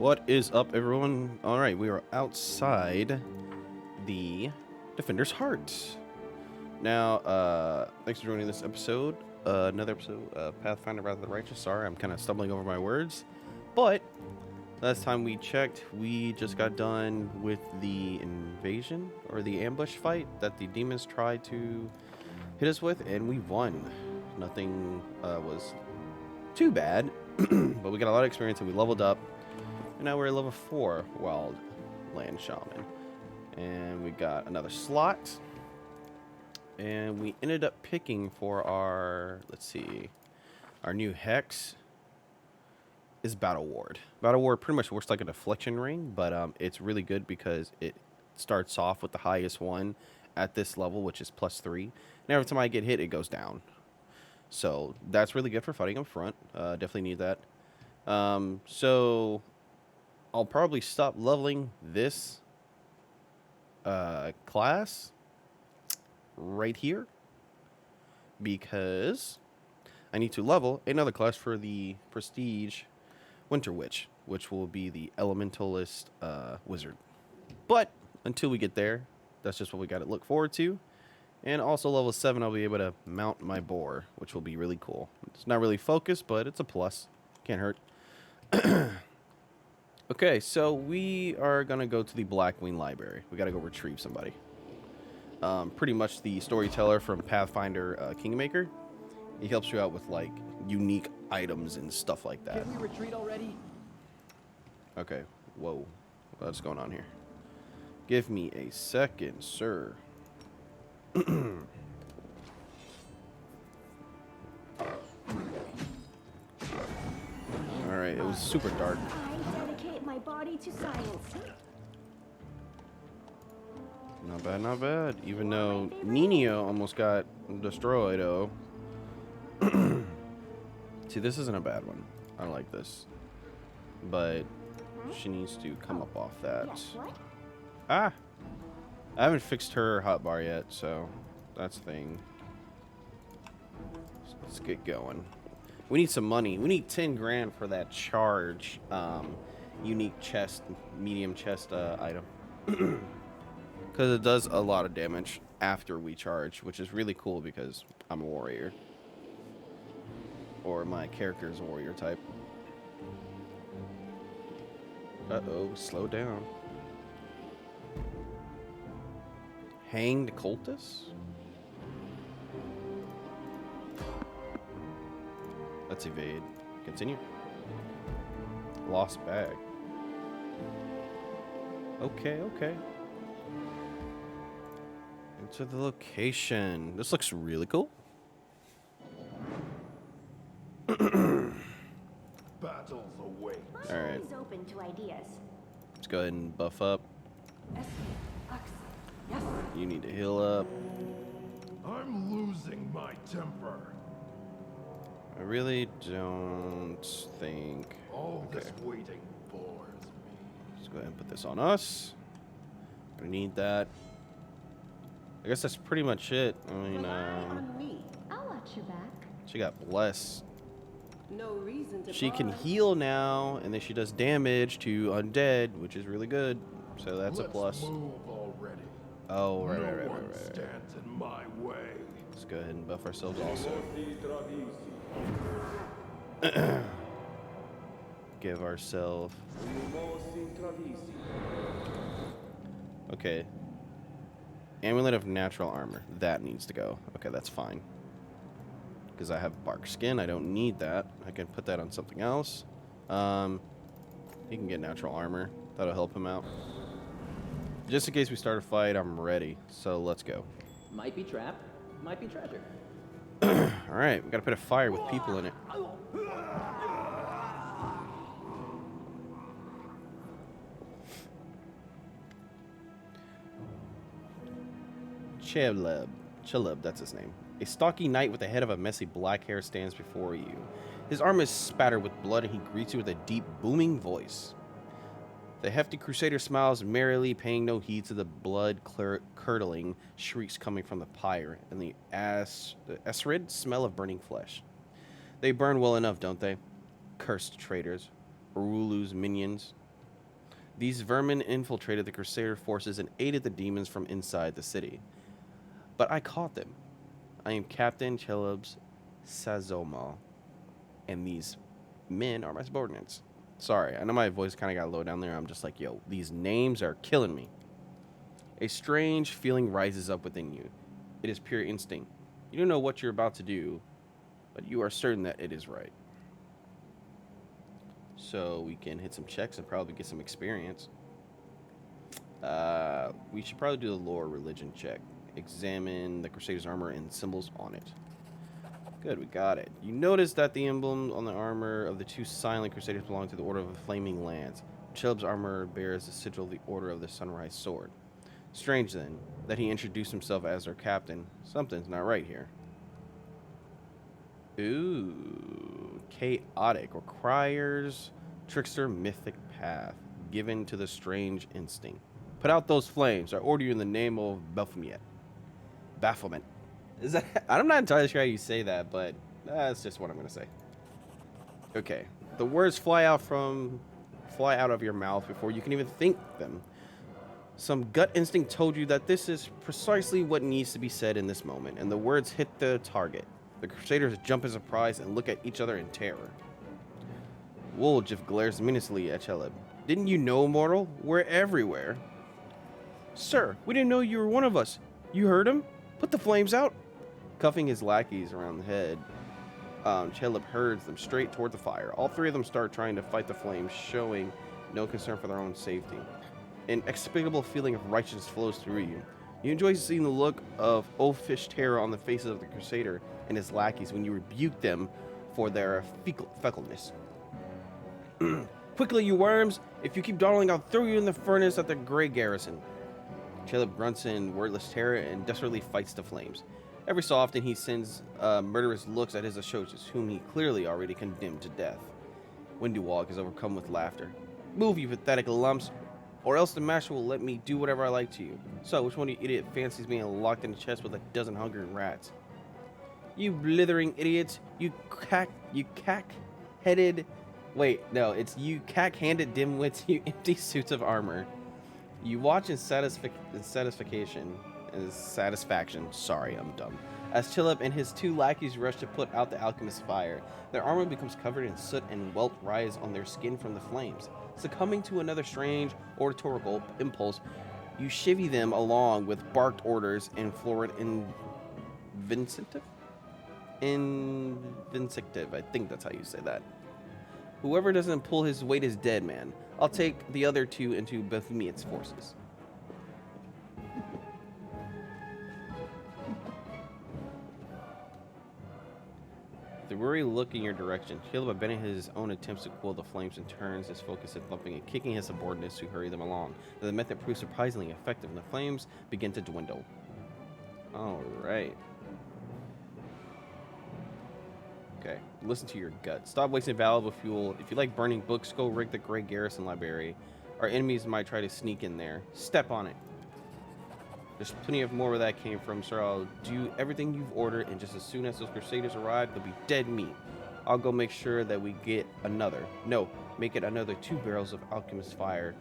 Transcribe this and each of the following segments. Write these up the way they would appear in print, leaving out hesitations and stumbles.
What is up, everyone? All right, we are outside the Defender's Heart. Now, thanks for joining this episode. Another episode of Pathfinder Wrath of the Righteous. Sorry, I'm kind of stumbling over my words. But last time we checked, we just got done with the invasion or the ambush fight that the demons tried to hit us with, and we won. Nothing was too bad, but we got a lot of experience and we leveled up. And now we're at level 4 Wildland Shaman. And we got another slot. And we ended up picking for our, let's see, our new hex is Battle Ward. Battle Ward pretty much works like a deflection ring, but it's really good because it starts off with the highest one at this level, which is +3. And every time I get hit, it goes down. So that's really good for fighting up front. Definitely need that. So I'll probably stop leveling this class right here because I need to level another class for the Prestige Winter Witch, which will be the Elementalist Wizard. But until we get there, that's just what we got to look forward to. And also level 7, I'll be able to mount my boar, which will be really cool. It's not really focused, but it's a plus. Can't hurt. Okay, so we are going to go to the Blackwing Library. We got to go retrieve somebody. Pretty much the storyteller from Pathfinder Kingmaker. He helps you out with, like, unique items and stuff like that. Can we retreat already? Okay, whoa. What's going on here? Give me a second, sir. Alright, it was super dark. My body to science. Not bad, not bad. Even though Nino almost got destroyed, oh. See, this isn't a bad one. I like this. But she needs to come up off that. What? Ah! I haven't fixed her hotbar yet, so that's the thing. So let's get going. We need some money. We need 10 grand for that charge. Unique chest, medium chest item. Because it does a lot of damage after we charge, which is really cool because I'm a warrior. Or my character is a warrior type. Uh-oh, slow down. Hanged cultist? Let's evade. Continue. Lost bag. Okay, okay. Into the location. This looks really cool. Battles await. All right. Always open to ideas. Let's go ahead and buff up. Yes. You need to heal up. I'm losing my temper. I really don't think. All this waiting bores me. Let's go ahead and put this on us. I need that. I guess that's pretty much it. I mean, On me. I'll watch your back. she got blessed. No reason to. She can heal now, and then she does damage to undead, which is really good. So that's a plus. Move already. Oh, right, no right, right, one right, right. stands in my way. Let's go ahead and buff ourselves also. Give ourselves. Okay. Amulet of natural armor. That needs to go. Okay, that's fine. Because I have bark skin. I don't need that. I can put that on something else. He can get natural armor. That'll help him out. Just in case we start a fight, I'm ready. So let's go. Might be trap. Might be treasure. Alright, we gotta put a fire with people in it. Chelub, that's his name. A stocky knight with the head of a messy black hair stands before you. His arm is spattered with blood and he greets you with a deep, booming voice. The hefty crusader smiles merrily, paying no heed to the blood-curdling shrieks coming from the pyre and the Estrod smell of burning flesh. They burn well enough, don't they? Cursed traitors. Urulu's minions. These vermin infiltrated the Crusader forces and aided the demons from inside the city. But I caught them. I am Captain Cheleb's Sazoma, and these men are my subordinates. Sorry, I know my voice kind of got low down there. I'm just like, yo, these names are killing me. A strange feeling rises up within you. It is pure instinct. You don't know what you're about to do, but you are certain that it is right. So we can hit some checks and probably get some experience. We should probably do the lore religion check. Examine the Crusader's armor and symbols on it. Good, we got it. You notice that the emblem on the armor of the two silent Crusaders belong to the Order of the Flaming Lance. Cheleb's armor bears the sigil of the Order of the Sunrise Sword. Strange, then, that he introduced himself as their captain. Something's not right here. Ooh. Chaotic requires trickster mythic path given to the strange instinct. Put out those flames. I order you in the name of Bafflement. Is that? I'm not entirely sure how you say that, but that's just what I'm gonna say. Okay. The words fly out of your mouth before you can even think them. Some gut instinct told you that this is precisely what needs to be said in this moment, and the words hit the target. The Crusaders jump in surprise and look at each other in terror. Woljif glares menacingly at Cheleb. Didn't you know, mortal? We're everywhere. Sir, we didn't know you were one of us. You heard him? Put the flames out. Cuffing his lackeys around the head, Cheleb herds them straight toward the fire. All three of them start trying to fight the flames, showing no concern for their own safety. An inexplicable feeling of righteousness flows through you. You enjoy seeing the look of oafish terror on the faces of the Crusader and his lackeys when you rebuke them for their fecklessness. Quickly, you worms! If you keep dawdling, I'll throw you in the furnace at the Grey Garrison. Cheleb grunts in wordless terror and desperately fights the flames. Every so often, he sends murderous looks at his associates, whom he clearly already condemned to death. Windywalk is overcome with laughter. Move, you pathetic lumps, or else the master will let me do whatever I like to you. So, which one of you idiot fancies being locked in a chest with a dozen hungry rats? You blithering idiots! You cack-headed... Wait, no, it's you cack-handed dimwits, you empty suits of armor. You watch in satisfaction, sorry, I'm dumb, as Cheleb and his two lackeys rush to put out the alchemist's fire. Their armor becomes covered in soot and welt rise on their skin from the flames. Succumbing to another strange oratorical impulse, you chivvy them along with barked orders and florid invincitive, I think that's how you say that. Whoever doesn't pull his weight is dead, man. I'll take the other two into Baphomet's forces. The weary look in your direction. Cheleb abandoning his own attempts to cool the flames and turns his focus at thumping and kicking his subordinates to hurry them along. The method proves surprisingly effective, and the flames begin to dwindle. Alright. Okay, listen to your gut. Stop wasting valuable fuel. If you like burning books, go rig the Grey Garrison Library. Our enemies might try to sneak in there. Step on it. There's plenty of more where that came from, sir. I'll do everything you've ordered, and just as soon as those Crusaders arrive, they'll be dead meat. I'll go make sure that we get another. No, make it another 2 barrels of alchemist fire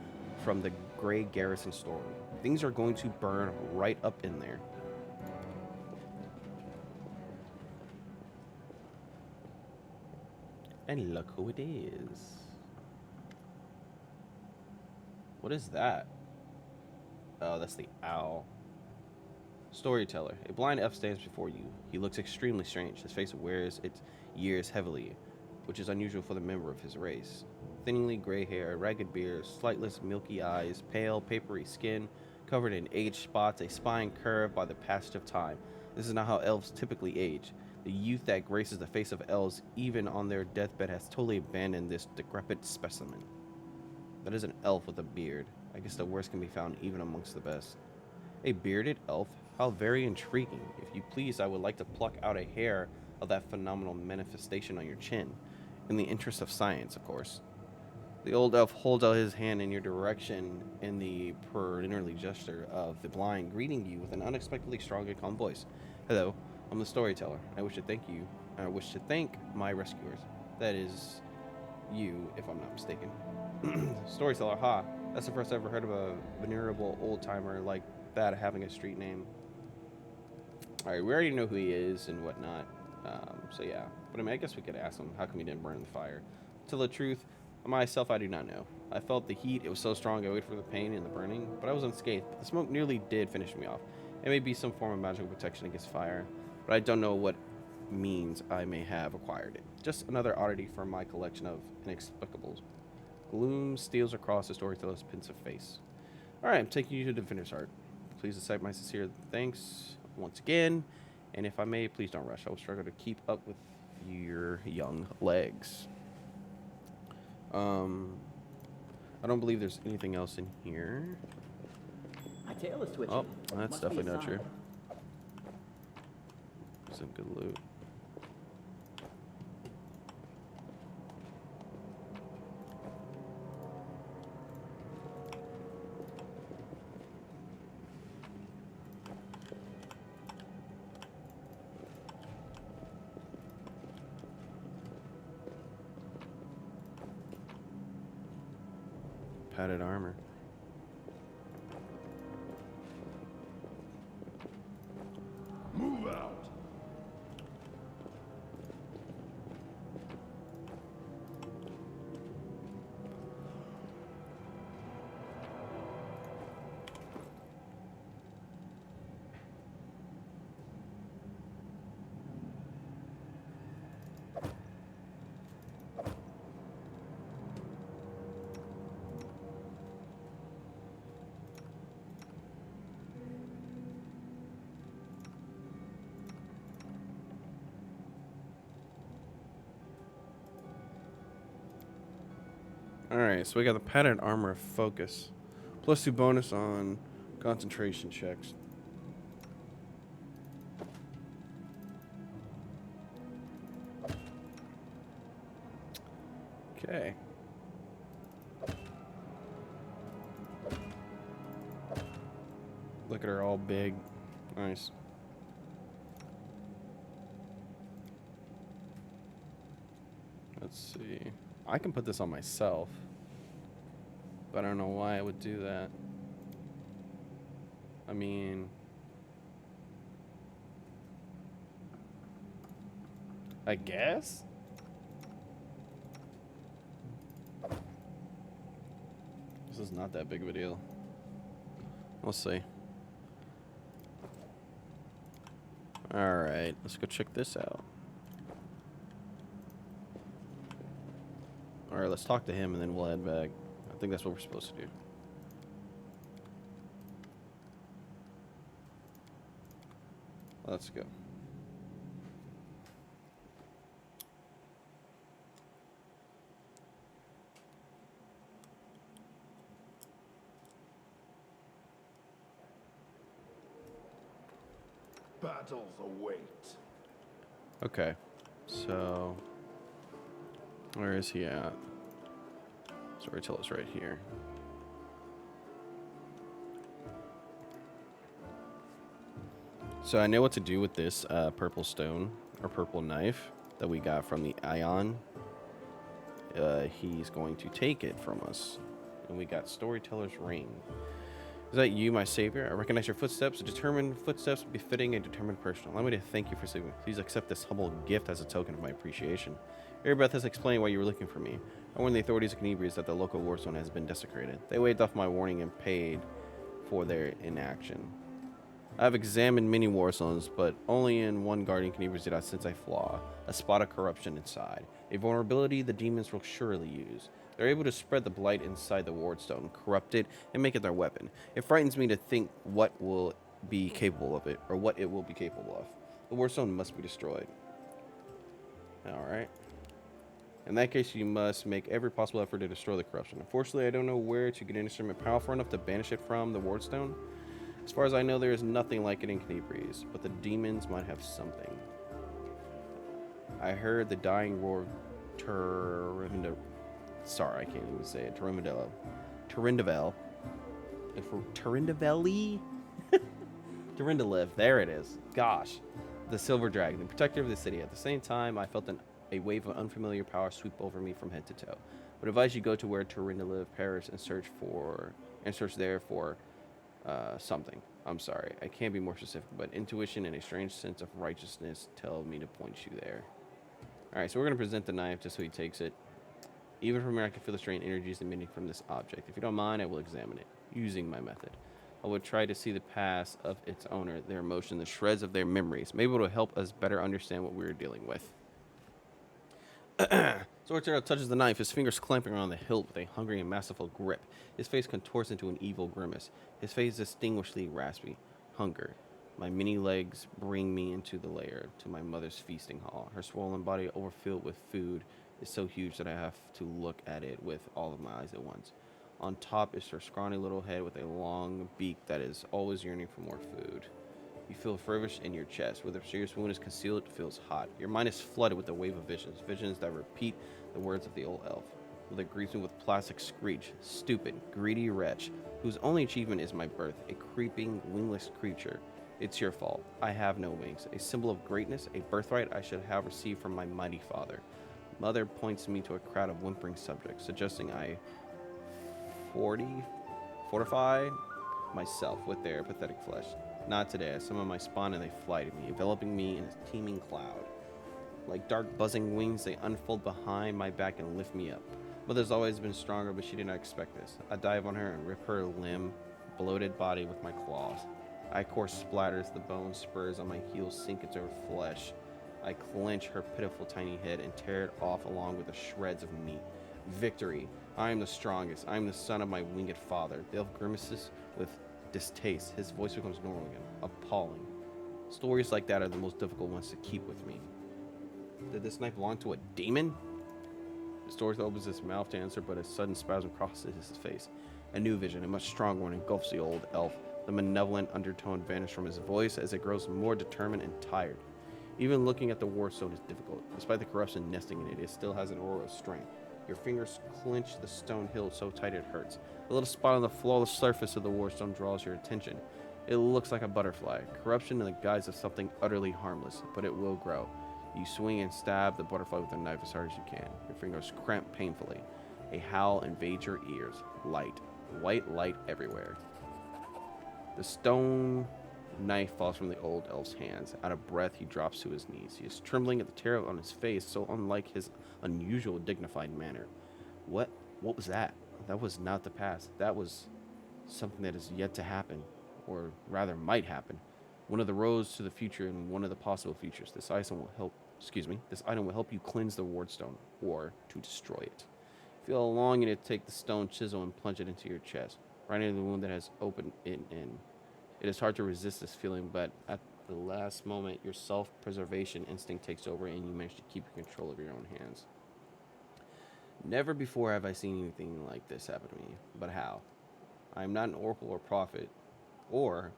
from the Grey Garrison store. Things are going to burn right up in there. And look who it is. What is that? Oh, that's the owl. Storyteller. A blind elf stands before you. He looks extremely strange. His face wears its years heavily, which is unusual for the member of his race. Thinly gray hair, ragged beard, slightless milky eyes, pale, papery skin, covered in age spots, a spine curved by the passage of time. This is not how elves typically age. The youth that graces the face of elves, even on their deathbed, has totally abandoned this decrepit specimen. That is an elf with a beard. I guess the worst can be found even amongst the best. A bearded elf? How very intriguing. If you please, I would like to pluck out a hair of that phenomenal manifestation on your chin. In the interest of science, of course. The old elf holds out his hand in your direction in the perennially gesture of the blind, greeting you with an unexpectedly strong and calm voice. Hello, I'm the storyteller. I wish to thank you. I wish to thank my rescuers. That is you, if I'm not mistaken. Storyteller, ha. That's the first I ever heard of a venerable old timer like that having a street name. All right, we already know who he is and whatnot. So yeah, but I mean, I guess we could ask him how come he didn't burn in the fire. To tell the truth, myself, I do not know. I felt the heat; it was so strong. I waited for the pain and the burning, but I was unscathed. The smoke nearly did finish me off. It may be some form of magical protection against fire, but I don't know what means I may have acquired it. Just another oddity from my collection of inexplicables. Gloom steals across the storyteller's pensive face. All right, I'm taking you to the Defender's Heart. Please accept my sincere thanks once again, and if I may, please don't rush. I will struggle to keep up with your young legs. I don't believe there's anything else in here. My tail is twitching. Oh, that's Must be a definitely not sign. true. Some good loot. Padded armor. Move out. Alright, so we got the patterned armor of focus. +2 bonus on concentration checks. Okay. Look at her all big. Nice. Let's see. I can put this on myself, but I don't know why I would do that. I mean, I guess? This is not that big of a deal. We'll see. Alright, let's go check this out. Alright, let's talk to him and then we'll head back. I think that's what we're supposed to do. Let's go. Battles await. Okay, so where is he at? Storyteller's right here. So I know what to do with this purple stone or purple knife that we got from the Ion. He's going to take it from us. And we got Storyteller's Ring. Is that you, my savior? I recognize your footsteps, determined footsteps befitting a determined person. Allow me to thank you for saving me. Please accept this humble gift as a token of my appreciation. Airbeth has explained why you were looking for me. I warned the authorities of Canibris that the local war zone has been desecrated. They waved off my warning and paid for their inaction. I have examined many war zones, but only in one Guardian Canibris did I sense a flaw, a spot of corruption inside, a vulnerability the demons will surely use. They're able to spread the blight inside the ward stone, corrupt it, and make it their weapon. It frightens me to think what will be capable of it, or what it will be capable of. The ward stone must be destroyed. Alright. In that case, you must make every possible effort to destroy the corruption. Unfortunately, I don't know where to get an instrument powerful enough to banish it from the ward stone. As far as I know, there is nothing like it in Canibris, but the demons might have something. I heard the dying roar of sorry, I can't even say it. Turindavel. Turindaveli? Turindalev. There it is. Gosh. The Silver Dragon, the protector of the city. At the same time, I felt a wave of unfamiliar power sweep over me from head to toe. Would advise you go to where Turinda live, Paris, and search there for something. I'm sorry, I can't be more specific, but intuition and a strange sense of righteousness tell me to point you there. All right, so we're gonna present the knife just so he takes it. Even from here, I can feel the strange energies emitting from this object. If you don't mind, I will examine it using my method. I would try to see the past of its owner, their emotion, the shreds of their memories. Maybe it will help us better understand what we're dealing with. Swordtail touches the knife, his fingers clamping around the hilt with a hungry and masterful grip. His face contorts into an evil grimace. His face distinguishedly raspy. Hunger. My many legs bring me into the lair, to my mother's feasting hall. Her swollen body, overfilled with food, is so huge that I have to look at it with all of my eyes at once. On top is her scrawny little head with a long beak that is always yearning for more food. You feel feverish in your chest. Where the serious wound is concealed, it feels hot. Your mind is flooded with a wave of visions that repeat the words of the old elf. With a greets me with plastic screech. Stupid, greedy wretch, whose only achievement is my birth, a creeping, wingless creature. It's your fault. I have no wings. A symbol of greatness, a birthright I should have received from my mighty father. Mother points me to a crowd of whimpering subjects, suggesting I fortify myself with their pathetic flesh. Not today. I summon my spawn and they fly to me, enveloping me in a teeming cloud. Like dark buzzing wings, they unfold behind my back and lift me up. Mother's always been stronger, but she did not expect this. I dive on her and rip her limb, bloated body with my claws. I course splatters, the bone spurs on my heels sink into her flesh. I clench her pitiful tiny head and tear it off along with the shreds of meat. Victory. I am the strongest. I am the son of my winged father. The elf grimaces with distaste. His voice becomes normal again. Appalling. Stories like that are the most difficult ones to keep with me. Did this knife belong to a demon? The storyteller opens his mouth to answer, but a sudden spasm crosses his face. A new vision, a much stronger one, engulfs the old elf. The malevolent undertone vanishes from his voice as it grows more determined and tired. Even looking at the war stone is difficult. Despite the corruption nesting in it, it still has an aura of strength. Your fingers clench the stone hilt so tight it hurts. A little spot on the flawless surface of the war stone draws your attention. It looks like a butterfly. Corruption in the guise of something utterly harmless, but it will grow. You swing and stab the butterfly with a knife as hard as you can. Your fingers cramp painfully. A howl invades your ears. Light. White light everywhere. The stone knife falls from the old elf's hands. Out of breath, he drops to his knees. He is trembling at the terror on his face, so unlike his unusual dignified manner. What was that? That was not the past. That was something that is yet to happen, or rather might happen. One of the roads to the future and one of the possible futures. This item will help you cleanse the wardstone, or to destroy it. Feel a longing to take the stone chisel and plunge it into your chest, right into the wound that has opened it in. It is hard to resist this feeling, but at the last moment, your self-preservation instinct takes over and you manage to keep control of your own hands. Never before have I seen anything like this happen to me, but how? I am not an oracle or prophet, or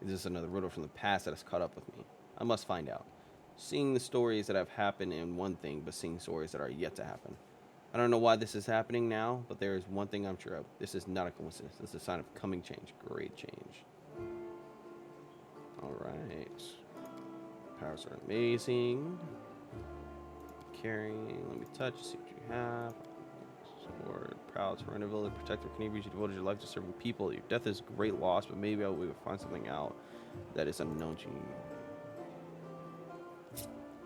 is this another riddle from the past that has caught up with me? I must find out. Seeing the stories that have happened in one thing, but seeing stories that are yet to happen. I don't know why this is happening now, but there is one thing I'm sure of. This is not a coincidence. This is a sign of coming change, great change. Alright. Powers are amazing. Carrying, let me touch, see what you have. Sword, proud, surrenderable, the protector, can you devoted your life to serving people? Your death is great loss, but maybe we will find something out that is unknown to you.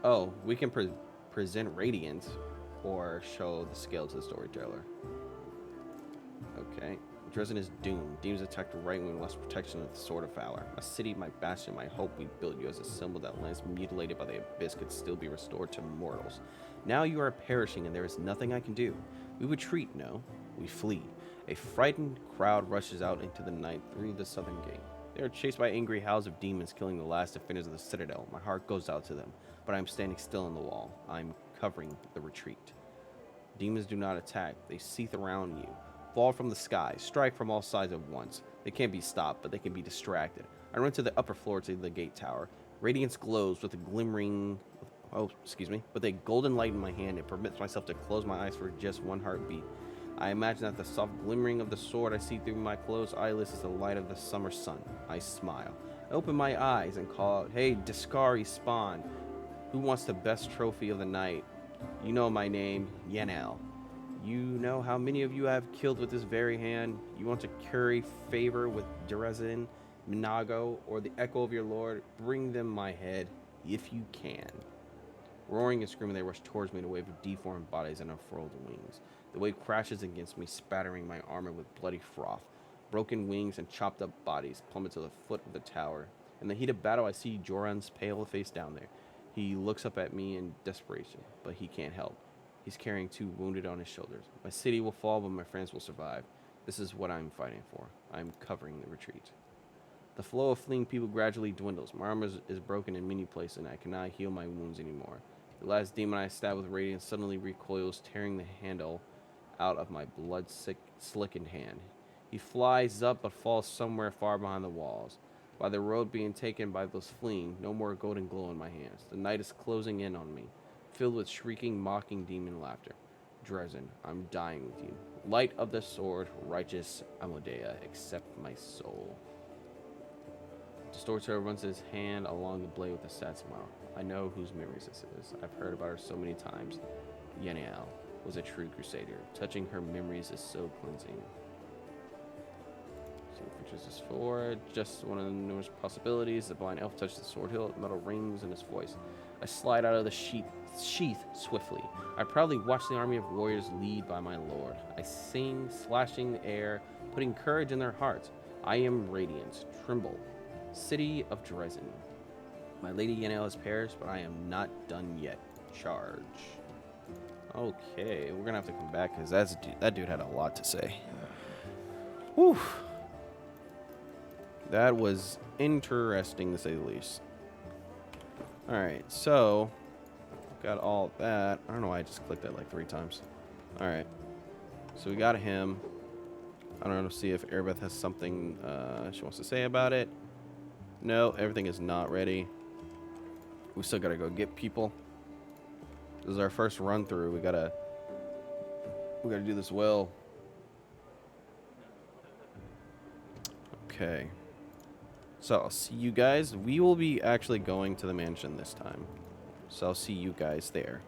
Oh, we can present radiance or show the scale to the storyteller. Okay. Dresden is doomed. Demons attacked right when we lost protection of the Sword of Valor. My city, my bastion, my hope we built you as a symbol that lands mutilated by the abyss could still be restored to mortals. Now you are perishing and there is nothing I can do. We retreat, no. We flee. A frightened crowd rushes out into the night through the southern gate. They are chased by angry howls of demons killing the last defenders of the citadel. My heart goes out to them, but I am standing still on the wall. I am covering the retreat. Demons do not attack. They seethe around you. Fall from the sky, strike from all sides at once. They can't be stopped, but they can be distracted. I run to the upper floor to the gate tower. Radiance glows with a with a golden light in my hand. It permits myself to close my eyes for just one heartbeat. I imagine that the soft glimmering of the sword I see through my closed eyelids is the light of the summer sun. I smile. I open my eyes and call out, "Hey, Discari spawn. Who wants the best trophy of the night? You know my name, Yenel. You know how many of you I have killed with this very hand. You want to curry favor with Dresden, Minago, or the echo of your lord? Bring them my head, if you can. Roaring and screaming, they rush towards me in a wave of deformed bodies and unfurled wings. The wave crashes against me, spattering my armor with bloody froth. Broken wings and chopped up bodies plummet to the foot of the tower. In the heat of battle, I see Joran's pale face down there. He looks up at me in desperation, but he can't help. He's carrying 2 wounded on his shoulders. My city will fall, but my friends will survive. This is what I'm fighting for. I'm covering the retreat. The flow of fleeing people gradually dwindles. My armor is broken in many places, and I cannot heal my wounds anymore. The last demon I stabbed with radiance suddenly recoils, tearing the handle out of my blood-slickened hand. He flies up, but falls somewhere far behind the walls. By the road being taken by those fleeing, no more golden glow in my hands. The night is closing in on me, filled with shrieking, mocking demon laughter. Dresden, I'm dying with you. Light of the sword, righteous Amodea, accept my soul. The storyteller runs his hand along the blade with a sad smile. I know whose memories this is. I've heard about her so many times. Yeniel was a true crusader. Touching her memories is so cleansing. See what features this for. Just one of the numerous possibilities. The blind elf touches the sword hilt. Metal rings in his voice. I slide out of the sheath swiftly. I proudly watch the army of warriors lead by my lord. I sing, slashing the air, putting courage in their hearts. I am radiant. Tremble. City of Dresden. My lady Yeniel has perished, but I am not done yet. Charge. Okay, we're gonna have to come back because that dude had a lot to say. Whew. That was interesting to say the least. Alright, so got all that. I don't know why I just clicked that like 3 times. Alright. So we got him. I don't know, see if Airbeth has something she wants to say about it. No, everything is not ready. We still gotta go get people. This is our first run through. We gotta do this well. Okay. So I'll see you guys. We will be actually going to the mansion this time. So I'll see you guys there.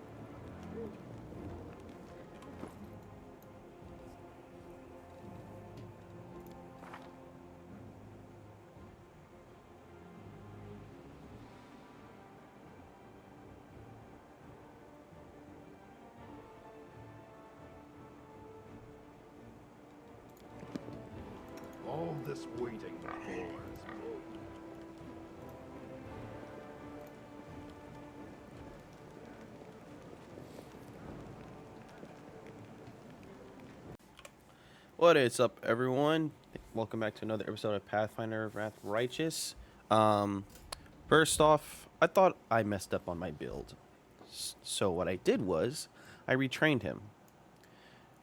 All this waiting for. What is up, everyone? Welcome back to another episode of Pathfinder Wrath Righteous. First off, I thought I messed up on my build. So what I did was I retrained him.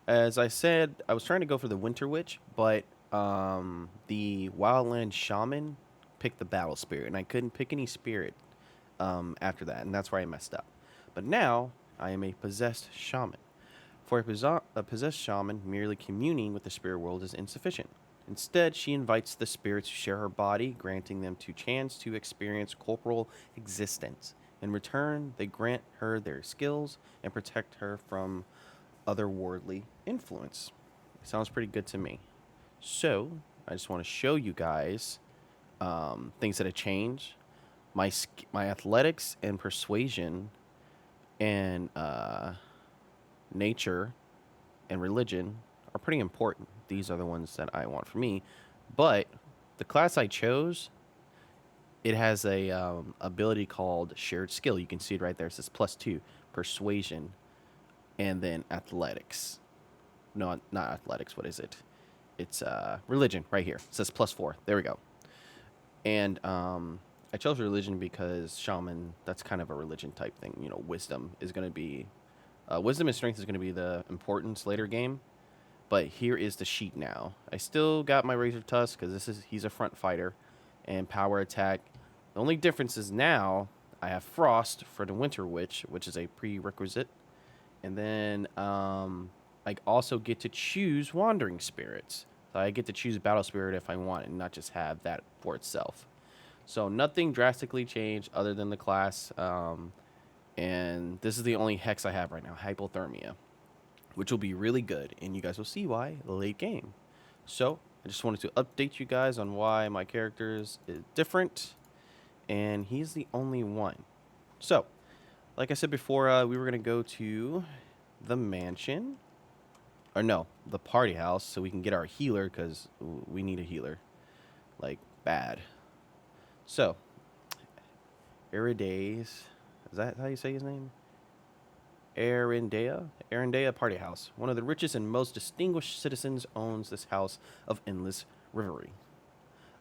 As I said, I was trying to go for the Winter Witch, but the Wildland Shaman picked the Battle Spirit, and I couldn't pick any spirit after that, and that's where I messed up. But now I am a possessed shaman. For a possessed shaman, merely communing with the spirit world is insufficient. Instead, she invites the spirits to share her body, granting them to chance to experience corporal existence. In return, they grant her their skills and protect her from otherworldly influence. Sounds pretty good to me. So, I just want to show you guys things that have changed. My athletics and persuasion and nature and religion are pretty important. These are the ones that I want for me. But the class I chose, it has a ability called shared skill. You can see it right there. It says +2 persuasion and then athletics. No, not athletics. What is it? It's religion right here. It says +4. There we go. And I chose religion because shaman, that's kind of a religion type thing. You know, wisdom is going to be wisdom and strength is going to be the importance later game. But here is the sheet now. I still got my Razor Tusk because he's a front fighter, and power attack. The only difference is now I have Frost for the Winter Witch, which is a prerequisite, and then I also get to choose Wandering Spirits. So I get to choose Battle Spirit if I want, and not just have that for itself. So nothing drastically changed other than the class, and this is the only hex I have right now, Hypothermia. which will be really good, and you guys will see why late game. So I just wanted to update you guys on why my character is different, and he's the only one. So, like I said before, we were going to go to the mansion. Or no, the party house, so we can get our healer, because we need a healer. Like, bad. So, Eridae's... Is that how you say his name? Erindea Party House. One of the richest and most distinguished citizens owns this house of endless revelry.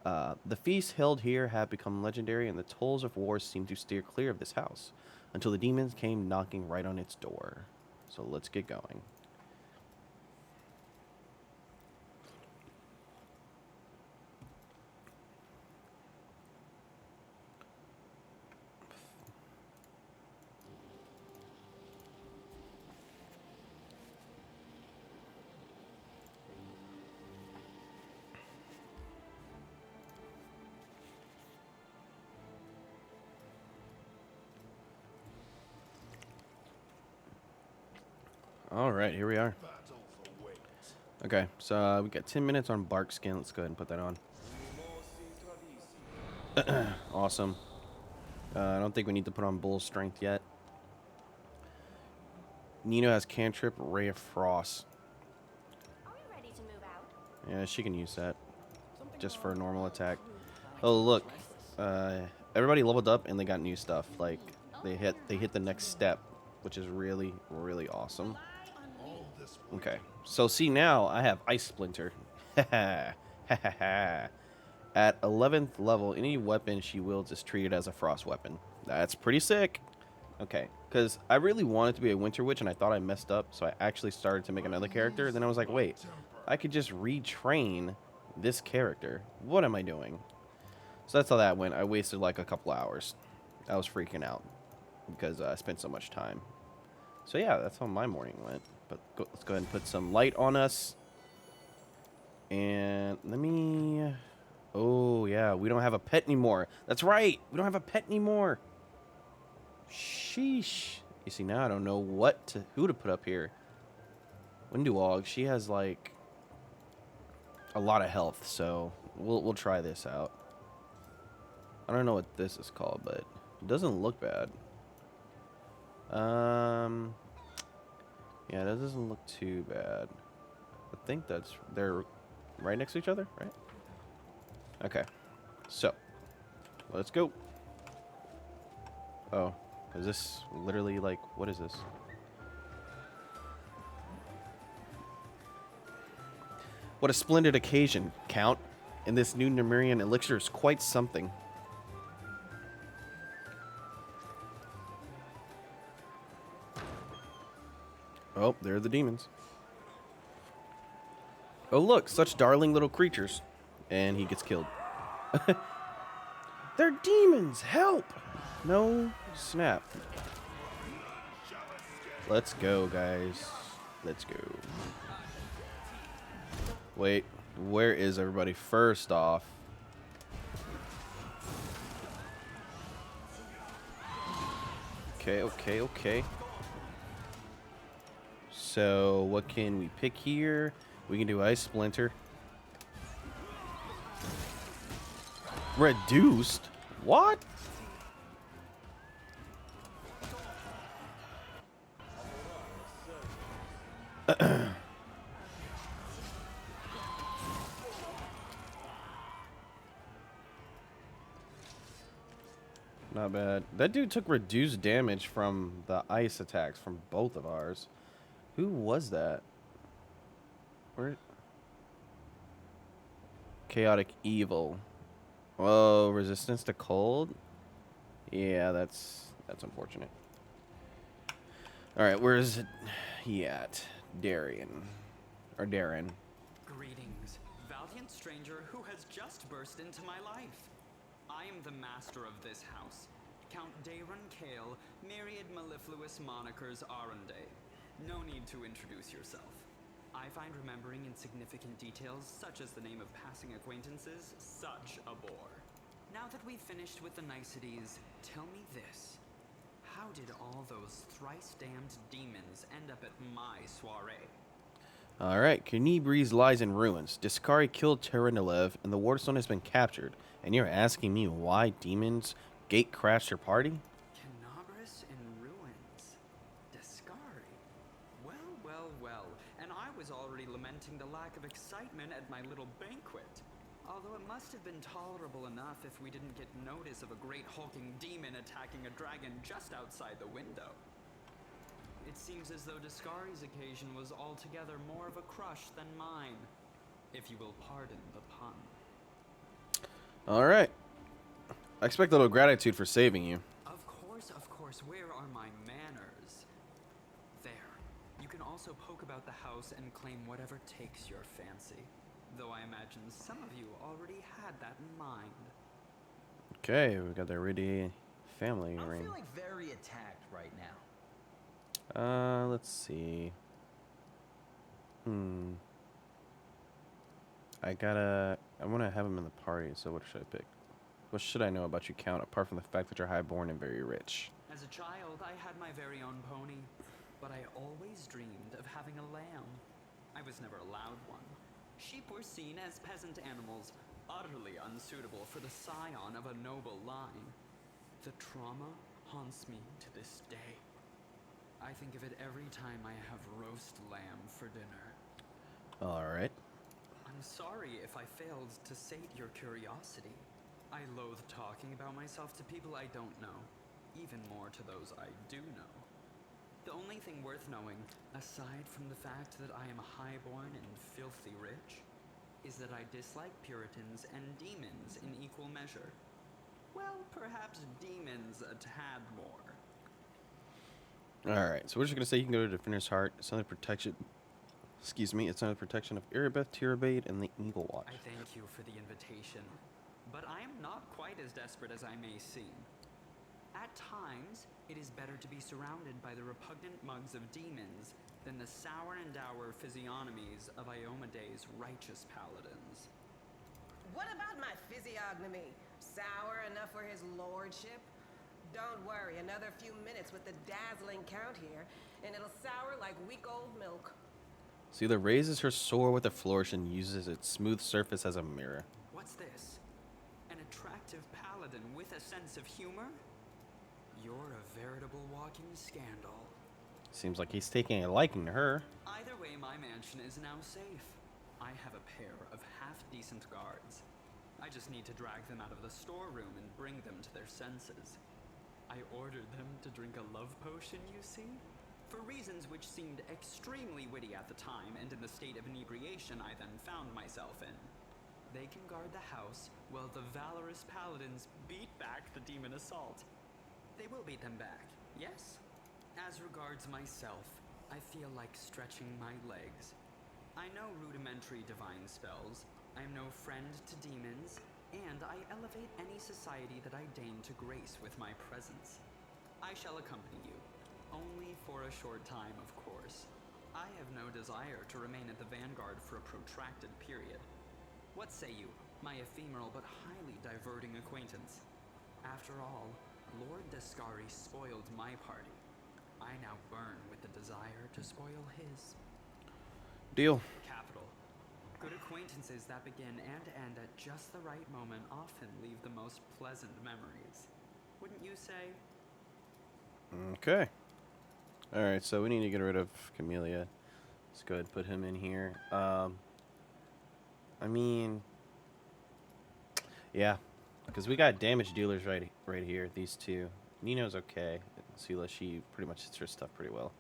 The feasts held here have become legendary, and the tolls of war seem to steer clear of this house until the demons came knocking right on its door. So let's get going. All right, here we are. Battles await. Okay, so we got 10 minutes on bark skin. Let's go ahead and put that on. Awesome. I don't think we need to put on bull strength yet. Nino has cantrip, ray of frost. Are we ready to move out? Yeah, she can use that just for a normal attack. Oh, look. Everybody leveled up and they got new stuff. Like they hit the next step, which is really, really awesome. All this way. Okay, so see now I have Ice Splinter. At 11th level, any weapon she wields is treated as a frost weapon. That's pretty sick. Okay, because I really wanted to be a Winter Witch and I thought I messed up, so I actually started to make another character. Then I was like, wait, I could just retrain this character. What am I doing? So that's how that went. I wasted like a couple hours. I was freaking out because I spent so much time. So yeah, that's how my morning went. But let's go ahead and put some light on us. And let me... Oh, yeah, we don't have a pet anymore. That's right, we don't have a pet anymore. Sheesh. You see, now I don't know who to put up here. Winduog, she has, like, a lot of health, so we'll try this out. I don't know what this is called, but it doesn't look bad. Yeah, that doesn't look too bad. I think they're right next to each other, right? Okay, so let's go. Oh, is this literally like, what is this? What a splendid occasion, Count. And this new Nemerian elixir is quite something. Oh, there are the demons. Oh, look, such darling little creatures. And he gets killed. They're demons! Help! No snap. Let's go, guys. Let's go. Wait, where is everybody? First off, okay. So, what can we pick here? We can do Ice Splinter. Reduced? What? Not bad. That dude took reduced damage from the ice attacks from both of ours. Who was that? Where? Chaotic Evil. Oh, resistance to cold? Yeah, that's unfortunate. Alright, where is he at? Darren. Greetings, valiant stranger who has just burst into my life. I am the master of this house, Count Darren Kale, myriad mellifluous monikers Aronde. No need to introduce yourself. I find remembering insignificant details, such as the name of passing acquaintances, such a bore. Now that we've finished with the niceties, tell me this. How did all those thrice-damned demons end up at my soiree? Alright, Knibri's lies in ruins. Discari killed Terenilev, and the Waterstone has been captured. And you're asking me why demons gate crashed your party? Canabris in ruins. Discari. Well. And I was already lamenting the lack of excitement at my little banquet. Although it must have been tolerable enough if we didn't get notice of a great hulking demon attacking a dragon just outside the window. It seems as though Discari's occasion was altogether more of a crush than mine, if you will pardon the pun. Alright. I expect a little gratitude for saving you. Of course, where are my manners? There. You can also poke about the house and claim whatever takes your fancy. Though I imagine some of you already had that in mind. Okay, we got the Riddy family I'm ring. feeling very attacked right now. Let's see. I want to have him in the party, so what should I pick? What should I know about you, Count, apart from the fact that you're highborn and very rich? As a child, I had my very own pony, but I always dreamed of having a lamb. I was never allowed one. Sheep were seen as peasant animals, utterly unsuitable for the scion of a noble line. The trauma haunts me to this day. I think of it every time I have roast lamb for dinner. Alright. I'm sorry if I failed to sate your curiosity. I loathe talking about myself to people I don't know, even more to those I do know. The only thing worth knowing, aside from the fact that I am highborn and filthy rich, is that I dislike Puritans and demons in equal measure. Well, perhaps demons a tad more. Alright, so we're just going to say you can go to Defender's Heart. It's under protection. Excuse me, it's under protection of Erebeth, Tirabade, and the Eagle Watch. I thank you for the invitation, but I am not quite as desperate as I may seem. At times, it is better to be surrounded by the repugnant mugs of demons than the sour and dour physiognomies of Iomede's righteous paladins. What about my physiognomy? Sour enough for his lordship? Don't worry, another few minutes with the dazzling Count here, and it'll sour like week-old milk. Seela raises her sword with a flourish and uses its smooth surface as a mirror. What's this? An attractive paladin with a sense of humor? You're a veritable walking scandal. Seems like he's taking a liking to her. Either way, my mansion is now safe. I have a pair of half-decent guards. I just need to drag them out of the storeroom and bring them to their senses. I ordered them to drink a love potion, you see? For reasons which seemed extremely witty at the time and in the state of inebriation I then found myself in. They can guard the house while the valorous paladins beat back the demon assault. They will beat them back, yes? As regards myself, I feel like stretching my legs. I know rudimentary divine spells, I am no friend to demons, and I elevate any society that I deign to grace with my presence. I shall accompany you, only for a short time, of course. I have no desire to remain at the vanguard for a protracted period. What say you, my ephemeral but highly diverting acquaintance? After all, Lord Discari spoiled my party. I now burn with the desire to spoil his. Deal. Capital. Good acquaintances that begin and end at just the right moment often leave the most pleasant memories. Wouldn't you say? Okay. Alright, so we need to get rid of Camellia. Let's go ahead and put him in here. I mean... Yeah. Because we got damage dealers right here, these two. Nino's okay. Seela, she pretty much hits her stuff pretty well.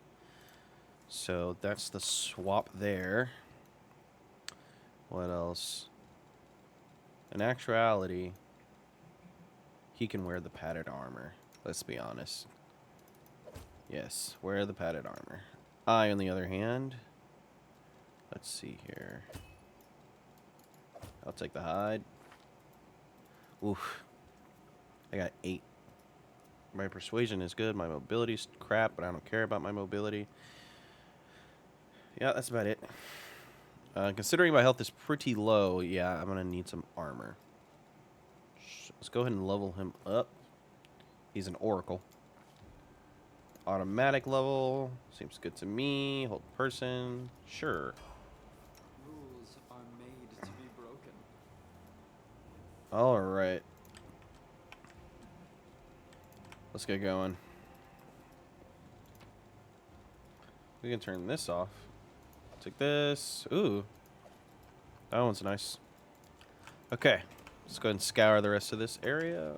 So that's the swap there. What else? In actuality, he can wear the padded armor. Let's be honest. Yes, wear the padded armor. I, on the other hand, let's see here. I'll take the hide. Oof. I got 8. My persuasion is good. My mobility's crap, but I don't care about my mobility. Yeah, that's about it. Considering my health is pretty low, yeah, I'm going to need some armor. Let's go ahead and level him up. He's an oracle. automatic level. Seems good to me. Hold person. Sure. Rules are made to be broken. Alright. Let's get going. We can turn this off. Take this. Ooh. That one's nice. Okay. Let's go ahead and scour the rest of this area.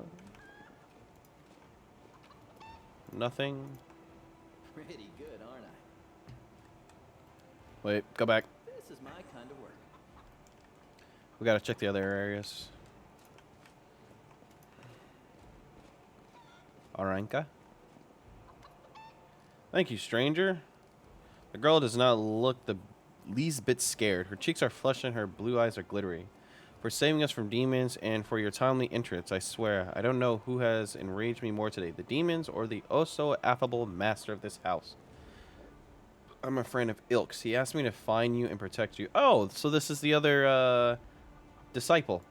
Nothing. Pretty good, aren't I? Wait, go back. This is my kind of work. We gotta check the other areas. Aranka. Thank you, stranger. The girl does not look the least bit scared. Her cheeks are flushed and her blue eyes are glittery. For saving us from demons and for your timely entrance, I swear, I don't know who has enraged me more today, the demons or the oh-so-affable master of this house. I'm a friend of Ilk's. He asked me to find you and protect you. Oh, so this is the other, disciple.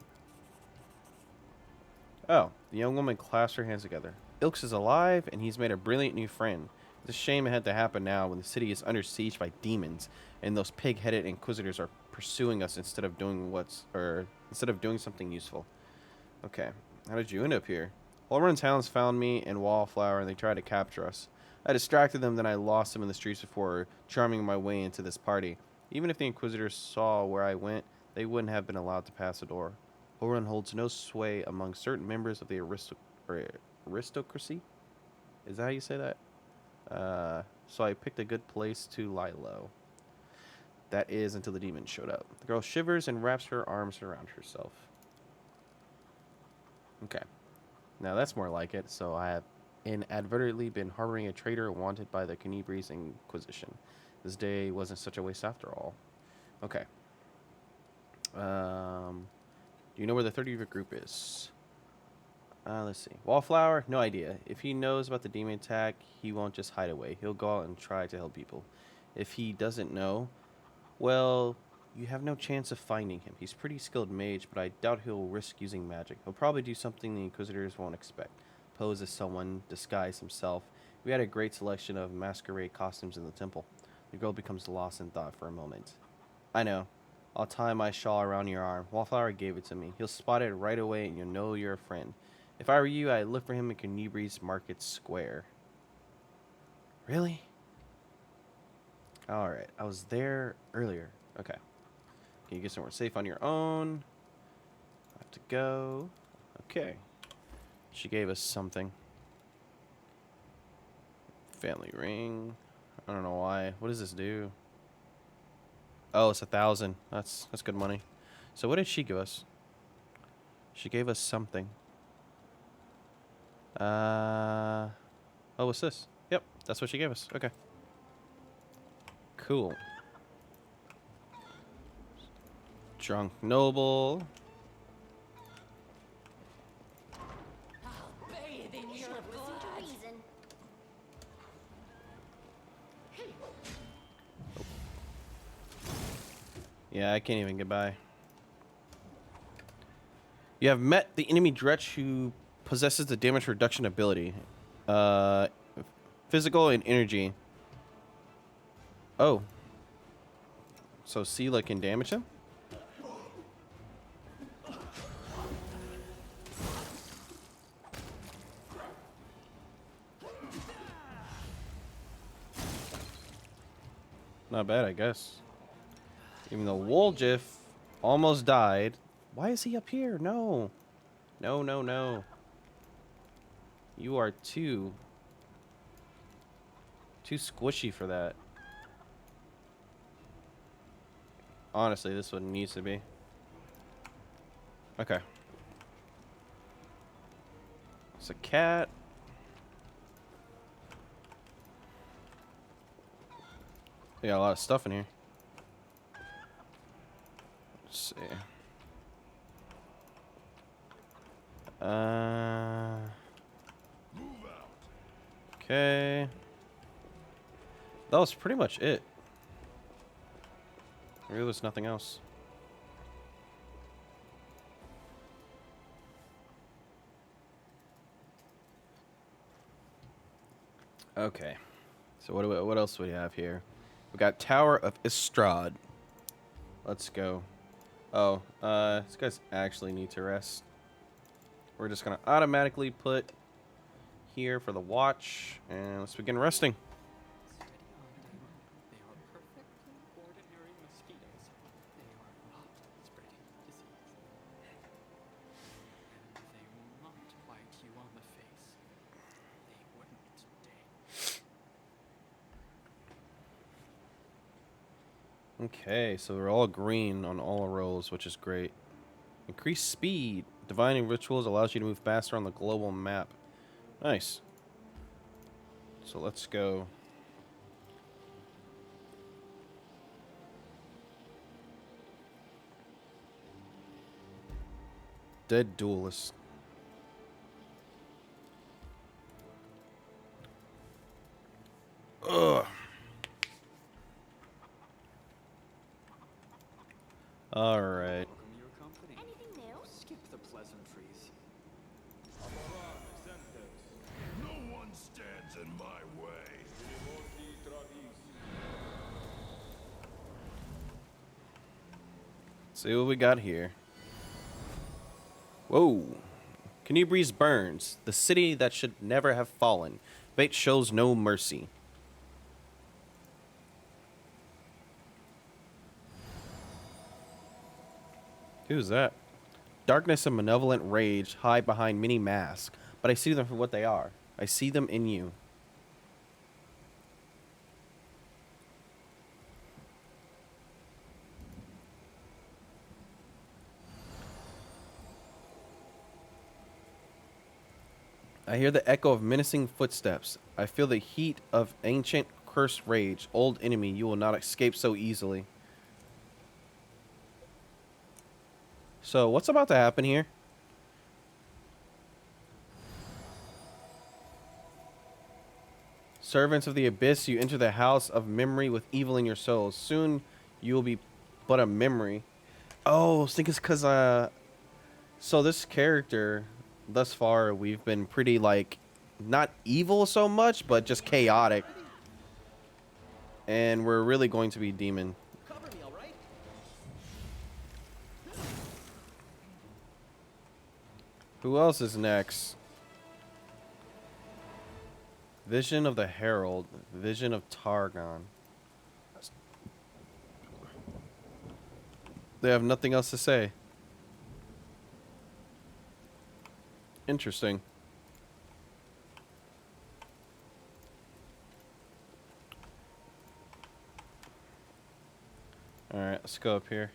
Oh, the young woman clasped her hands together. Ilks is alive, and he's made a brilliant new friend. It's a shame it had to happen now when the city is under siege by demons, and those pig-headed inquisitors are pursuing us instead of doing something useful. Okay, how did you end up here? Holrun's hounds found me and Wallflower, and they tried to capture us. I distracted them, then I lost them in the streets before charming my way into this party. Even if the inquisitors saw where I went, they wouldn't have been allowed to pass the door. Holrun holds no sway among certain members of the aristocracy. Is that how you say that? So I picked a good place to lie low. That is until the demon showed up. The girl shivers and wraps her arms around herself. Okay. Now that's more like it. So I have inadvertently been harboring a traitor wanted by the Canibris Inquisition. This day wasn't such a waste after all. Okay. Do you know where the third of your group is? Let's see. Wallflower? No idea. If he knows about the demon attack, he won't just hide away. He'll go out and try to help people. If he doesn't know, well, you have no chance of finding him. He's pretty skilled mage, but I doubt he'll risk using magic. He'll probably do something the Inquisitors won't expect. Pose as someone, disguise himself. We had a great selection of masquerade costumes in the temple. The girl becomes lost in thought for a moment. I know. I'll tie my shawl around your arm. Wallflower gave it to me. He'll spot it right away and you'll know you're a friend. If I were you, I'd look for him in Canibris Market Square. Really? Alright, I was there earlier. Okay. Can you get somewhere safe on your own? I have to go. Okay. She gave us something. Family ring. I don't know why. What does this do? Oh, it's 1,000. That's good money. So what did she give us? She gave us something. Oh, what's this? Yep, that's what she gave us. Okay. Cool. Drunk noble. I'll bathe in your blood. Reason. Yeah, I can't even get by. You have met the enemy Dretch who possesses the damage reduction ability. Physical and energy. Oh. So Sela can damage him? Not bad, I guess. Even though Woljif almost died. Why is he up here? No. No, no, no. You are too squishy for that. Honestly, this one needs to be. Okay. It's a cat. We got a lot of stuff in here. Let's see. Okay. That was pretty much it. There was nothing else. Okay. So what else do we have here? We got Tower of Estrod. Let's go. Oh, these guys actually need to rest. We're just gonna automatically put here for the watch, and let's begin resting. Steady on, Damon. They are perfectly ordinary mosquitoes. They are not spreading disease. And they will not bite you on the face. They wouldn't dare. Okay, so we're all green on all roles, which is great. Increased speed. Divining rituals allows you to move faster on the global map. Nice. So let's go. Dead duelist. Ugh. All right. Welcome to your company. Anything new? Skip the pleasantries. No one stands in my way. See what we got here. Whoa. Canibri's burns. The city that should never have fallen. Fate shows no mercy. Who's that? Darkness and malevolent rage hide behind many masks, but I see them for what they are. I see them in you. I hear the echo of menacing footsteps. I feel the heat of ancient cursed rage. Old enemy, you will not escape so easily. So, what's about to happen here? Servants of the Abyss, you enter the house of memory with evil in your souls. Soon, you will be but a memory. Oh, I think it's because, so this character, thus far, we've been pretty, like, not evil so much, but just chaotic. And we're really going to be demon. Cover me, all right? Who else is next? Vision of the Herald. Vision of Targon. They have nothing else to say. Interesting. Alright, let's go up here.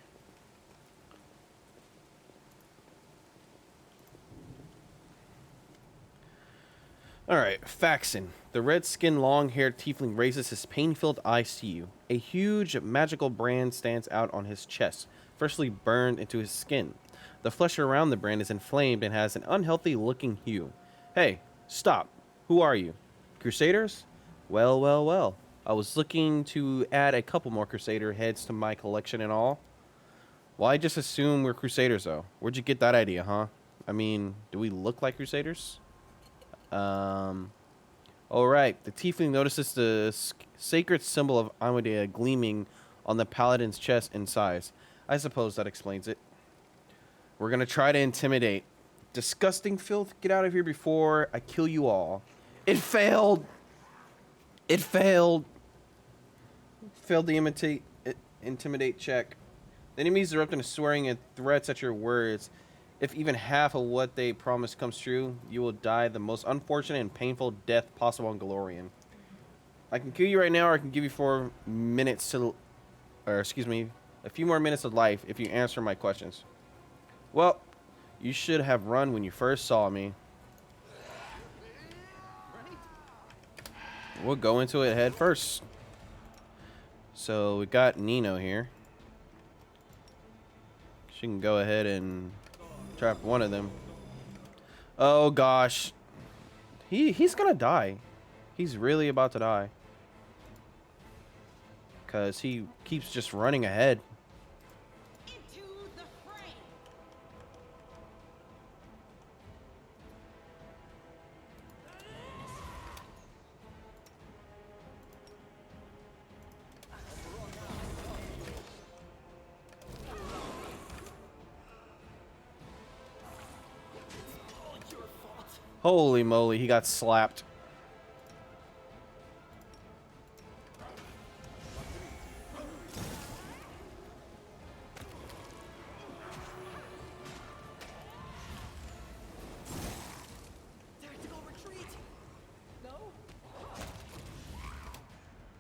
Alright, Faxon. The red-skinned, long-haired tiefling raises his pain-filled eyes to you. A huge, magical brand stands out on his chest, freshly burned into his skin. The flesh around the brand is inflamed and has an unhealthy-looking hue. Hey, stop. Who are you? Crusaders? Well, well, well. I was looking to add a couple more Crusader heads to my collection and all. Well, I just assume we're Crusaders, though. Where'd you get that idea, huh? I mean, do we look like Crusaders? Alright. The tiefling notices the sacred symbol of Amadea gleaming on the paladin's chest and size. I suppose that explains it. We're gonna try to intimidate. Disgusting filth, get out of here before I kill you all. It failed! It failed! Failed the intimidate check. The enemies erupt into swearing and threats at your words. If even half of what they promise comes true, you will die the most unfortunate and painful death possible on Galorian. I can kill you right now, or I can give you 4 minutes to... Or, excuse me, a few more minutes of life if you answer my questions. Well, you should have run when you first saw me. We'll go into it head first. So, we got Nino here. She can go ahead and trap one of them. Oh gosh. He's gonna die. He's really about to die. Because he keeps just running ahead. Into the fray. Holy moly, he got slapped. Tactical retreat. No.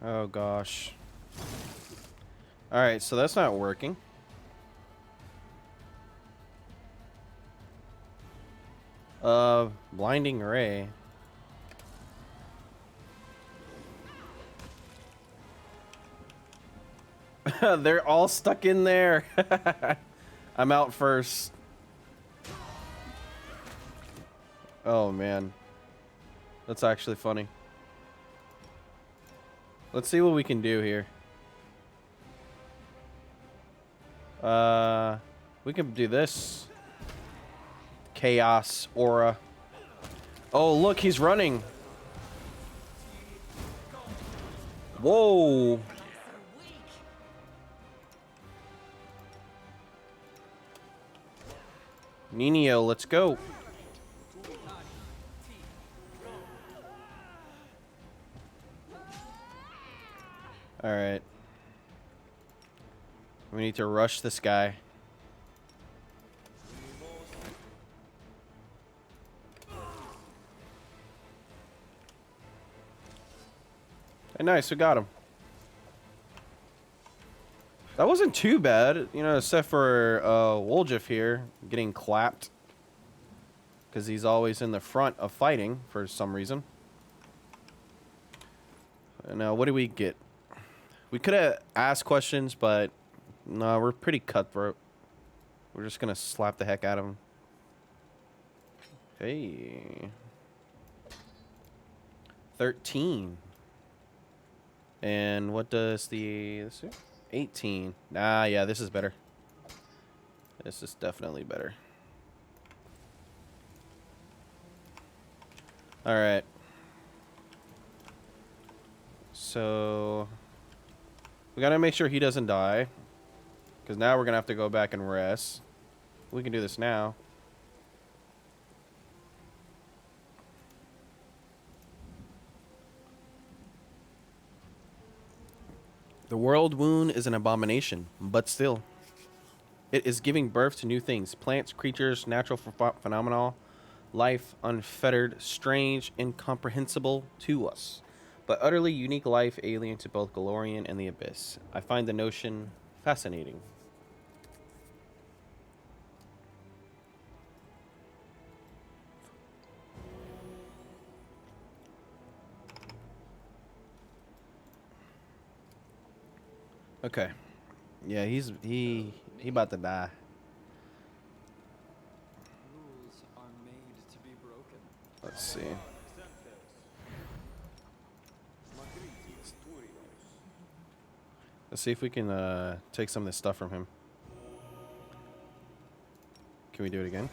Oh gosh. Alright, so that's not working. Blinding ray. They're all stuck in there. I'm out first. Oh man. That's actually funny. Let's see what we can do here. We can do this. Chaos aura. Oh, look, he's running. Whoa. Nino, let's go. All right. We need to rush this guy. Hey, nice, we got him. That wasn't too bad, you know, except for Woljif here getting clapped. Because he's always in the front of fighting for some reason. And now, what do we get? We could have asked questions, but no, we're pretty cutthroat. We're just going to slap the heck out of him. Hey. 13. And what does this do? 18. Ah, yeah, this is better. This is definitely better. All right. So we got to make sure he doesn't die, because now we're going to have to go back and rest. We can do this now. The world wound is an abomination, but still. It is giving birth to new things. Plants, creatures, natural phenomena, life unfettered, strange, incomprehensible to us, but utterly unique life alien to both Galorian and the Abyss. I find the notion fascinating. Okay. Yeah, he about to die. Rules are made to be broken. Let's see. Let's see if we can take some of this stuff from him. Can we do it again?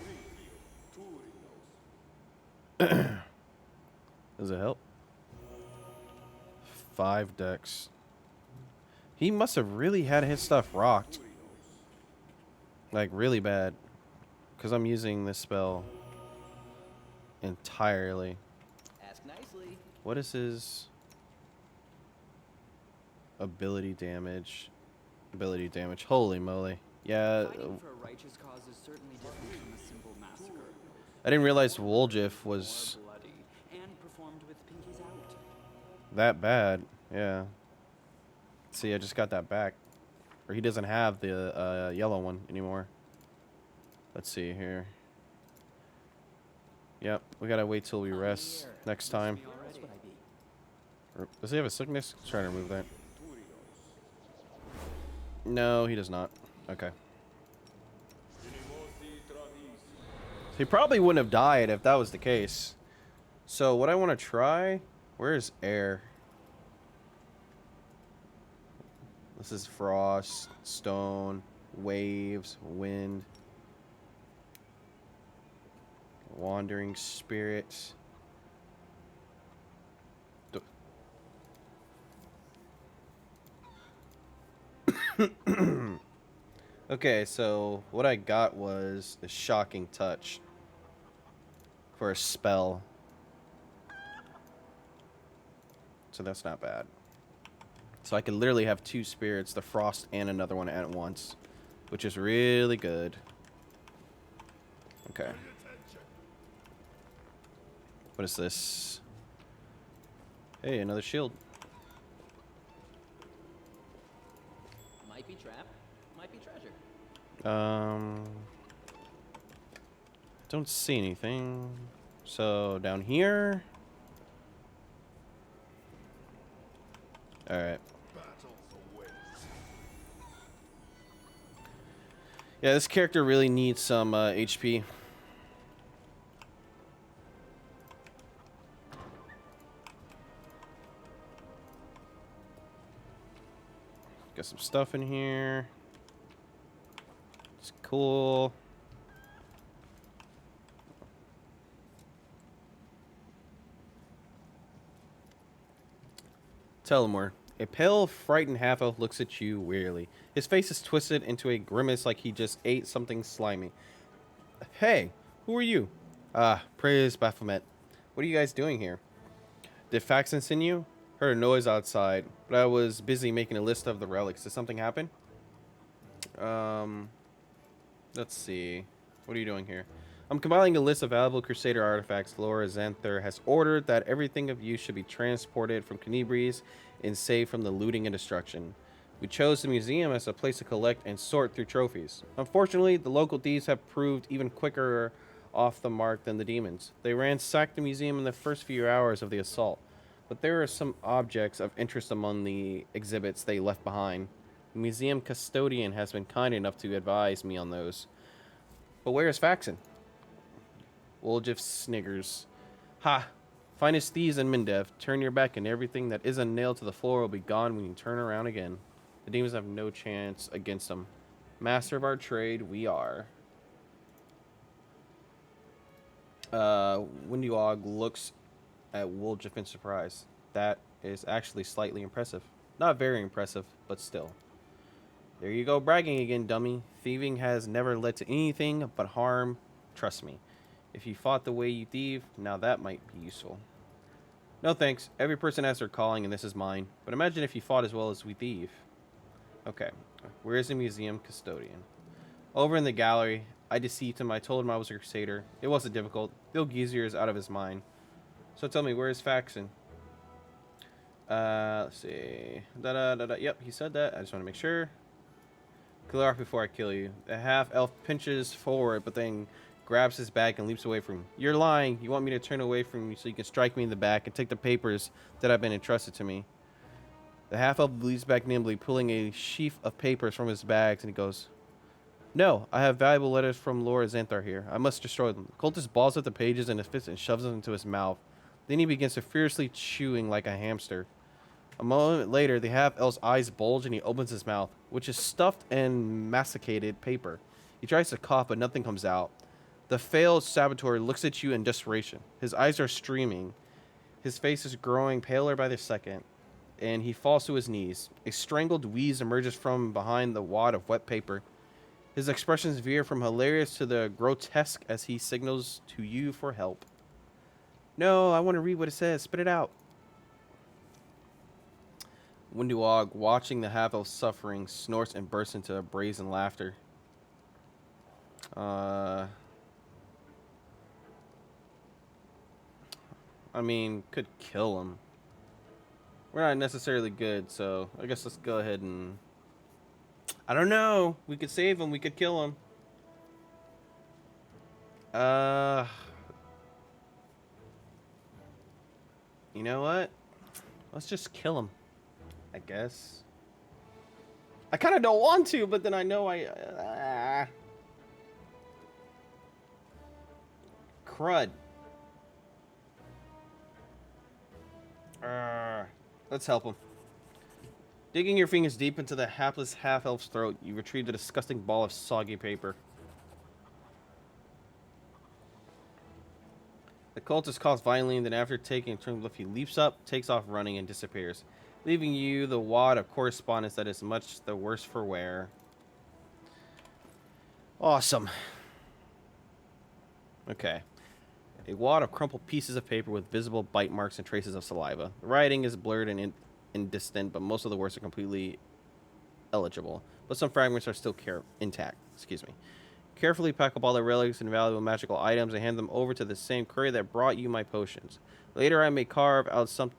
Does it help? 5 decks. He must have really had his stuff rocked. Like, really bad. Because I'm using this spell entirely. Ask nicely. What is his ability damage? Ability damage. Holy moly. Yeah. Fighting for a righteous cause is certainly different from a simple massacre. I didn't realize Woljif was More bloody and performed with pinkies out. that bad. Yeah. See, I just got that back. Or he doesn't have the yellow one anymore. Let's see here. Yep, we gotta wait till we rest next time. Does he have a sickness? Let's try to remove that. No, he does not. Okay. He probably wouldn't have died if that was the case. So what I want to try... Where is air? This is frost, stone, waves, wind, wandering spirit. Okay, so what I got was the shocking touch. for a spell. So that's not bad. So I can literally have 2 spirits, the frost and another one at once, which is really good. Okay. What is this? Hey, another shield. Might be trap, might be treasure. Don't see anything. So down here. All right. Yeah, this character really needs some HP. Got some stuff in here. It's cool. Telemore. A pale, frightened half-elf looks at you wearily. His face is twisted into a grimace like he just ate something slimy. Hey, who are you? Praise Baphomet. What are you guys doing here? Did Faxon send you? Heard a noise outside, but I was busy making a list of the relics. Did something happen? Let's see. What are you doing here? I'm compiling a list of valuable Crusader artifacts. Laura Xanther has ordered that everything of use should be transported from Canibres and saved from the looting and destruction. We chose the museum as a place to collect and sort through trophies. Unfortunately, the local thieves have proved even quicker off the mark than the demons. They ransacked the museum in the first few hours of the assault, but there are some objects of interest among the exhibits they left behind. The museum custodian has been kind enough to advise me on those. But where is Faxon? Woljif sniggers. Ha! Finest thieves in Mindev. Turn your back and everything that isn't nailed to the floor will be gone when you turn around again. The demons have no chance against them. Master of our trade, we are. Windyog looks at Woljif in surprise. That is actually slightly impressive. Not very impressive, but still. There you go bragging again, dummy. Thieving has never led to anything but harm. Trust me. If you fought the way you thieve, now that might be useful. No thanks. Every person has their calling and this is mine. But imagine if you fought as well as we thieve. Okay. Where is the museum custodian? Over in the gallery. I deceived him. I told him I was a crusader. It wasn't difficult. Bill Geezier is out of his mind. So tell me, where is Faxon? Let's see. Yep, he said that. I just want to make sure. Kill her off before I kill you. The half-elf pinches forward, but then grabs his bag and leaps away from him. You're lying. You want me to turn away from you so you can strike me in the back and take the papers that have been entrusted to me. The half-elf leaps back nimbly, pulling a sheaf of papers from his bags, and he goes, No, I have valuable letters from Laura Xanthar here. I must destroy them. The cultist balls up the pages in his fist and shoves them into his mouth. Then he begins to fiercely chewing like a hamster. A moment later, the half-elf's eyes bulge and he opens his mouth, which is stuffed and masticated paper. He tries to cough, but nothing comes out. The failed saboteur looks at you in desperation. His eyes are streaming. His face is growing paler by the second, and he falls to his knees. A strangled wheeze emerges from behind the wad of wet paper. His expressions veer from hilarious to the grotesque as he signals to you for help. No, I want to read what it says. Spit it out. Winduog, watching the half-elf suffering, snorts and bursts into a brazen laughter. I mean, could kill him. We're not necessarily good, so I guess let's go ahead and... I don't know. We could save him. We could kill him. You know what? Let's just kill him, I guess. I kind of don't want to, but then I know crud. Let's help him. Digging your fingers deep into the hapless half-elf's throat, you retrieve the disgusting ball of soggy paper. The cultist coughs violently, and then after taking a turn left, he leaps up, takes off running, and disappears, leaving you the wad of correspondence that is much the worse for wear. Awesome. Okay. A wad of crumpled pieces of paper with visible bite marks and traces of saliva. The writing is blurred and indistinct, but most of the words are completely eligible. But some fragments are still intact. Excuse me. Carefully pack up all the relics and valuable magical items and hand them over to the same courier that brought you my potions. Later, I may carve out some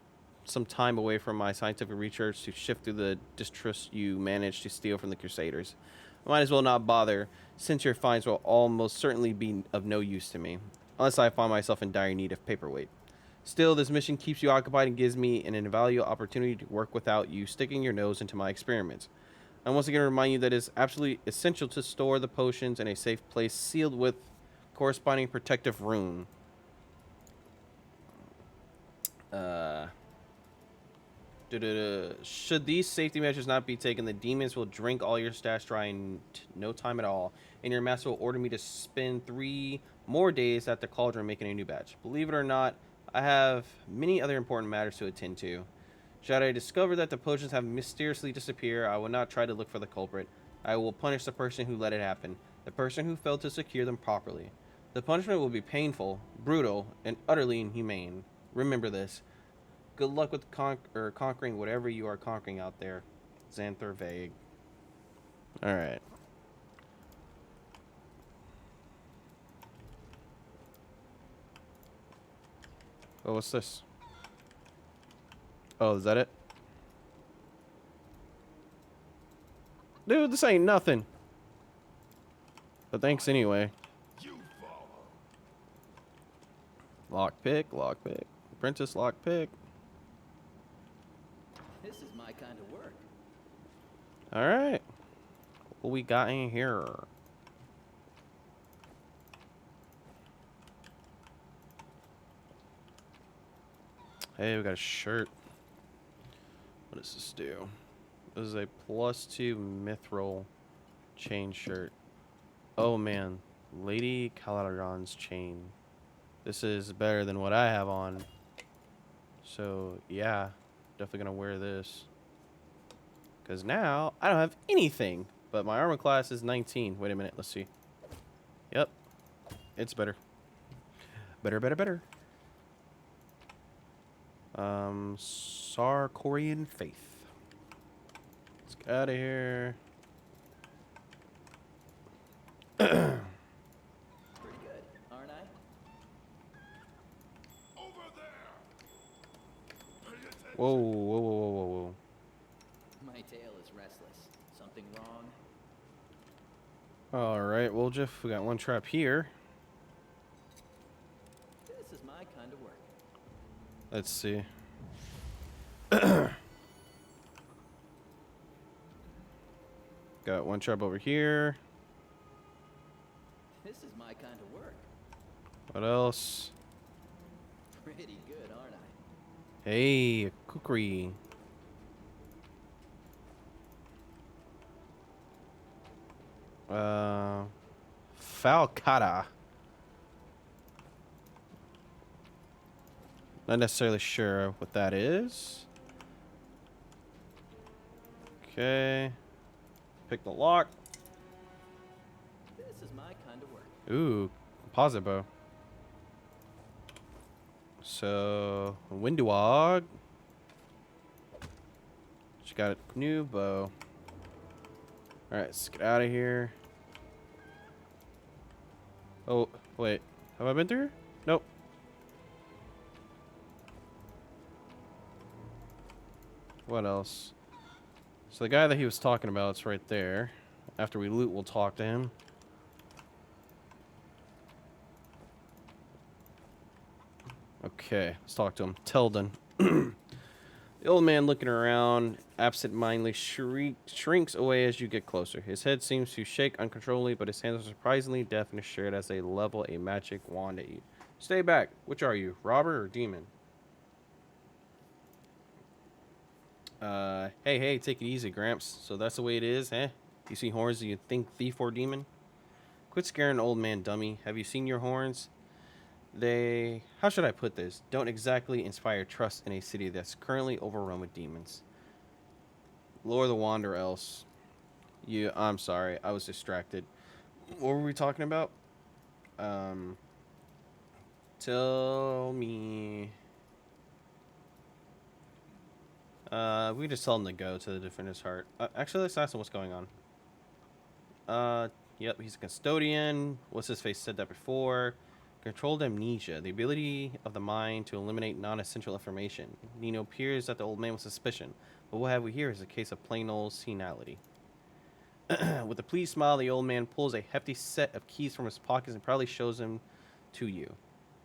time away from my scientific research to shift through the distrust you managed to steal from the Crusaders. I might as well not bother, since your finds will almost certainly be of no use to me, unless I find myself in dire need of paperweight. Still, this mission keeps you occupied and gives me an invaluable opportunity to work without you sticking your nose into my experiments. I once again remind you that it is absolutely essential to store the potions in a safe place sealed with corresponding protective rune. Should these safety measures not be taken, the demons will drink all your stash dry in no time at all, and your master will order me to spend 3 more days at the cauldron making a new batch. Believe it or not, I have many other important matters to attend to. Should I discover that the potions have mysteriously disappeared, I will not try to look for the culprit. I will punish the person who let it happen, the person who failed to secure them properly. The punishment will be painful, brutal, and utterly inhumane. Remember this. Good luck with conquering whatever you are conquering out there. Xanther Vague. Alright. Oh, what's this? Oh, is that it? Dude, this ain't nothing. But thanks anyway. You follow. Lockpick, lockpick. Apprentice lockpick. This is my kind of work. Alright. What we got in here? Hey, we got a shirt. What does this do? This is a +2 mithril chain shirt. Oh man, Lady Calaron's chain. This is better than what I have on. So yeah, definitely gonna wear this. Cause now I don't have anything, but my armor class is 19. Wait a minute, let's see. Yep, it's better. Better. Sarkorian Faith. Let's get out of here. Pretty good, aren't I? Over there. Pay attention. Whoa. My tail is restless. Something wrong? All right, well, Jeff, we got one trap here. This is my kind of work. Let's see. Got one trap over here. This is my kind of work. What else? Pretty good, aren't I? Hey, a kukri. Falcata. Not necessarily sure what that is. Okay. Pick the lock. This is my kind of work. Ooh, composite bow. So, Windwog. She got a new bow. Alright, let's get out of here. Oh, wait. Have I been through here? Nope. What else? So the guy that he was talking about is right there. After we loot, we'll talk to him. Okay, let's talk to him. Teldon. The old man, looking around, absent-mindedly shrinks away as you get closer. His head seems to shake uncontrollably, but his hands are surprisingly deft and assured as they level a magic wand at you. Stay back. Which are you, robber or demon? Hey, take it easy, Gramps. So that's the way it is, eh? You see horns, do you think thief or demon? Quit scaring old man, dummy. Have you seen your horns? They, how should I put this? Don't exactly inspire trust in a city that's currently overrun with demons. Lure the wand or else. I'm sorry, I was distracted. What were we talking about? Tell me. We just tell him to go to the Defender's Heart. Actually, let's ask him what's going on. Yep, he's a custodian. What's his face said that before. Controlled amnesia, the ability of the mind to eliminate non-essential information. Nino peers at the old man with suspicion, but what have we here is a case of plain old senility. With a pleased smile, the old man pulls a hefty set of keys from his pockets and proudly shows them to you.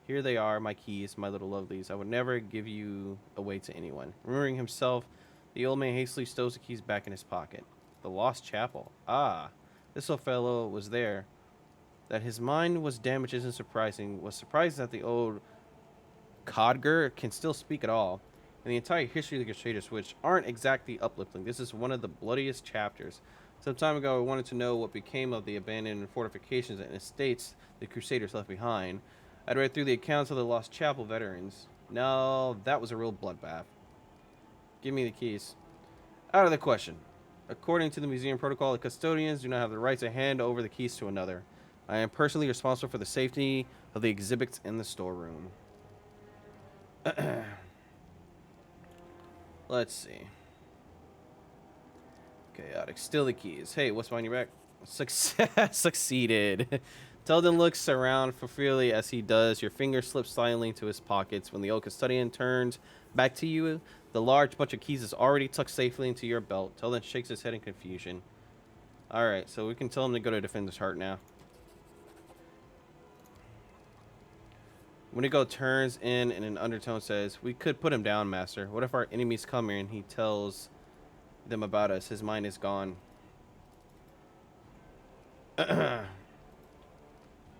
Here they are, my keys, my little lovelies. I would never give you away to anyone. Remembering himself, the old man hastily stows the keys back in his pocket. The Lost Chapel. Ah, this old fellow was there. That his mind was damaged isn't surprising. Was surprised that the old Codger can still speak at all. In the entire history of the Crusaders, which aren't exactly uplifting, this is one of the bloodiest chapters. Some time ago, I wanted to know what became of the abandoned fortifications and estates the Crusaders left behind. I'd read through the accounts of the Lost Chapel veterans. No, that was a real bloodbath. Give me the keys. Out of the question. According to the museum protocol, the custodians do not have the right to hand over the keys to another. I am personally responsible for the safety of the exhibits in the storeroom. Let's see. Chaotic. Still the keys. Hey, what's behind your back? Success. Succeeded. Teldon looks around freely as he does. Your finger slips silently into his pockets. When the old custodian turns back to you, the large bunch of keys is already tucked safely into your belt. Teldon shakes his head in confusion. Alright, so we can tell him to go to Defender's Heart now. Winigo turns in an undertone says, "We could put him down, Master. What if our enemies come here and he tells them about us? His mind is gone."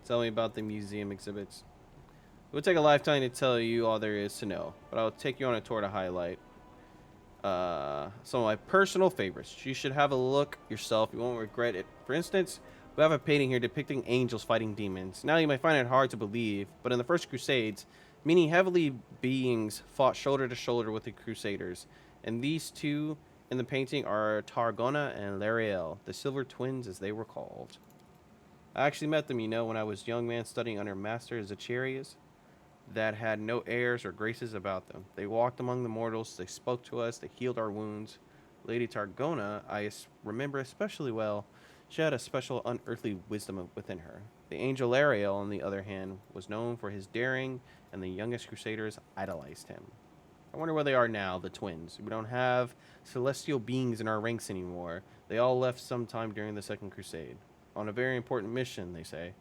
Tell me about the museum exhibits. It would take a lifetime to tell you all there is to know, but I'll take you on a tour to highlight some of my personal favorites. You should have a look yourself. You won't regret it. For instance, we have a painting here depicting angels fighting demons. Now you might find it hard to believe, but in the First Crusades, many heavenly beings fought shoulder to shoulder with the Crusaders, and these two in the painting are Tarragona and Lariel, the Silver Twins as they were called. I actually met them, when I was a young man studying under Master Zacharias, that had no airs or graces about them. They walked among the mortals, they spoke to us, they healed our wounds. Lady Tarragona, I remember especially well. She had a special unearthly wisdom within her. The angel Ariel, on the other hand, was known for his daring, and the youngest Crusaders idolized him. I wonder where they are now, the twins. We don't have celestial beings in our ranks anymore. They all left sometime during the Second Crusade. On a very important mission, they say.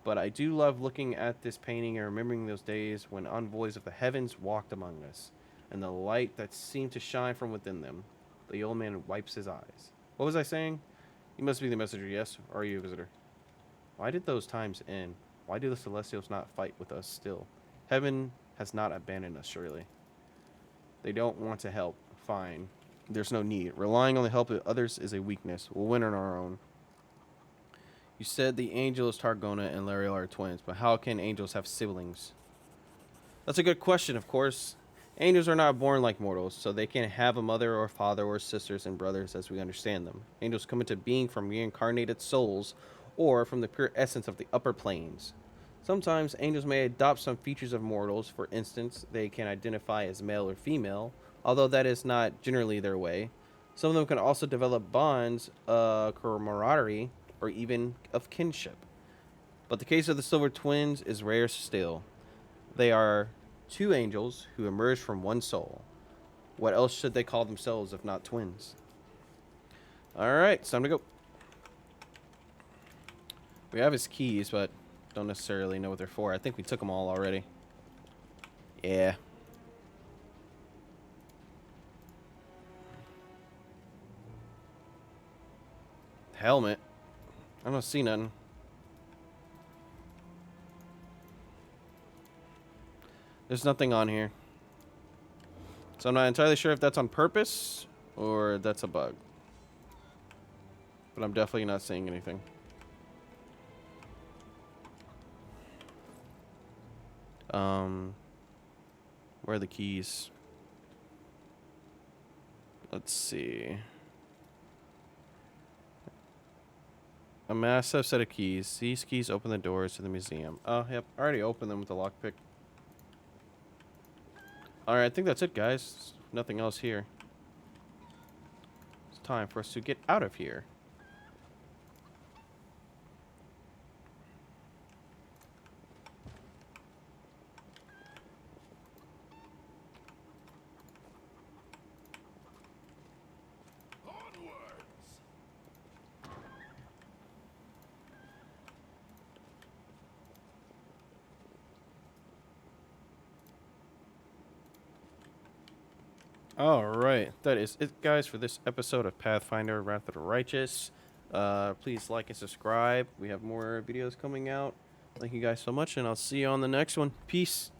But I do love looking at this painting and remembering those days when envoys of the heavens walked among us, and the light that seemed to shine from within them. The old man wipes his eyes. What was I saying? You must be the messenger, yes? Or are you a visitor? Why did those times end? Why do the Celestials not fight with us still? Heaven has not abandoned us, surely. They don't want to help. Fine. There's no need. Relying on the help of others is a weakness. We'll win on our own. You said the angels Tarragona and Lariel are twins, but how can angels have siblings? That's a good question, of course. Angels are not born like mortals, so they can't have a mother or father or sisters and brothers as we understand them. Angels come into being from reincarnated souls or from the pure essence of the upper planes. Sometimes angels may adopt some features of mortals. For instance, they can identify as male or female, although that is not generally their way. Some of them can also develop bonds of camaraderie or even of kinship. But the case of the Silver Twins is rare still. They are two angels who emerged from one soul. What else should they call themselves if not twins? Alright, it's time to go. We have his keys, but don't necessarily know what they're for. I think we took them all already. Yeah. Helmet. I don't see nothing. There's nothing on here. So I'm not entirely sure if that's on purpose or that's a bug. But I'm definitely not seeing anything. Where are the keys? Let's see. A massive set of keys. These keys open the doors to the museum. Oh, yep. I already opened them with the lockpick. All right, I think that's it, guys. Nothing else here. It's time for us to get out of here. Onwards! All right, that is it, guys, for this episode of Pathfinder: Wrath of the Righteous. Please like and subscribe. We have more videos coming out. Thank you guys so much, and I'll see you on the next one. Peace.